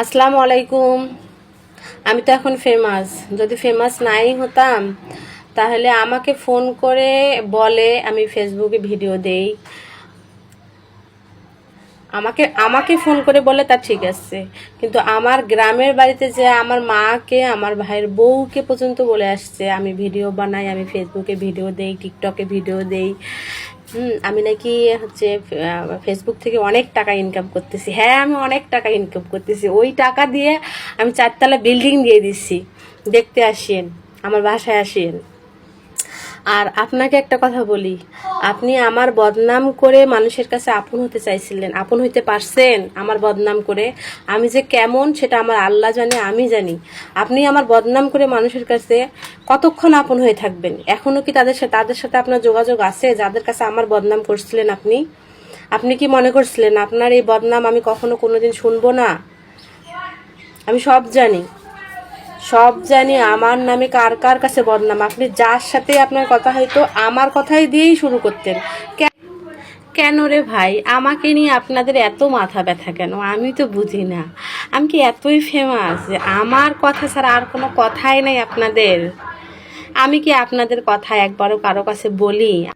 আসসালামু আলাইকুম। আমি তো এখন ফেমাস। যদি ফেমাস নাই হতাম তাহলে আমাকে ফোন করে বলে আমি ফেসবুকে ভিডিও দেই, আমাকে আমাকে ফোন করে বলে তা ঠিক আছে, কিন্তু আমার গ্রামের বাড়িতে যে আমার মাকে আমার ভাইয়ের বউকে পর্যন্ত বলে আসছে আমি ভিডিও বানাই, আমি ফেসবুকে ভিডিও দেই, টিকটকে ভিডিও দেই। আমি নাকি হচ্ছে ফেসবুক থেকে অনেক টাকা ইনকাম করতেছি। হ্যাঁ, আমি অনেক টাকা ইনকাম করতেছি। ওই টাকা দিয়ে আমি 4 তলা বিল্ডিং দিয়ে দিচ্ছি। দেখতে আসেন, আমার বাসায় আসেন। আর আপনাকে একটা কথা বলি, আপনি আমার বদনাম করে মানুষের কাছে আপন হতে চাইছিলেন, আপন হইতে পারছেন আমার বদনাম করে? আমি যে কেমন সেটা আমার আল্লাহ জানে, আমি জানি। আপনি আমার বদনাম করে মানুষের কাছে কতক্ষণ আপন হয়ে থাকবেন? এখনো কি তাদের সাথে আপনার যোগাযোগ আছে যাদের কাছে আমার বদনাম করছিলেন? আপনি কি মনে করছিলেন আপনার এই বদনাম আমি কখনো কোনোদিন শুনবো না? আমি সব জানি আমার নামে কার কার কাছে বদনাম। আপনি যার সাথে আপনার কথা হয়তো আমার কথাই দিয়েই শুরু করতেন। কেন রে ভাই, আমাকে নিয়ে আপনাদের এত মাথা ব্যথা কেন? আমি তো বুঝি না। আমি কি এতই ফেমাস যে আমার কথা ছাড়া আর কোনো কথাই নাই আপনাদের? আমি কি আপনাদের কথা একবারও কারো কাছে বলি?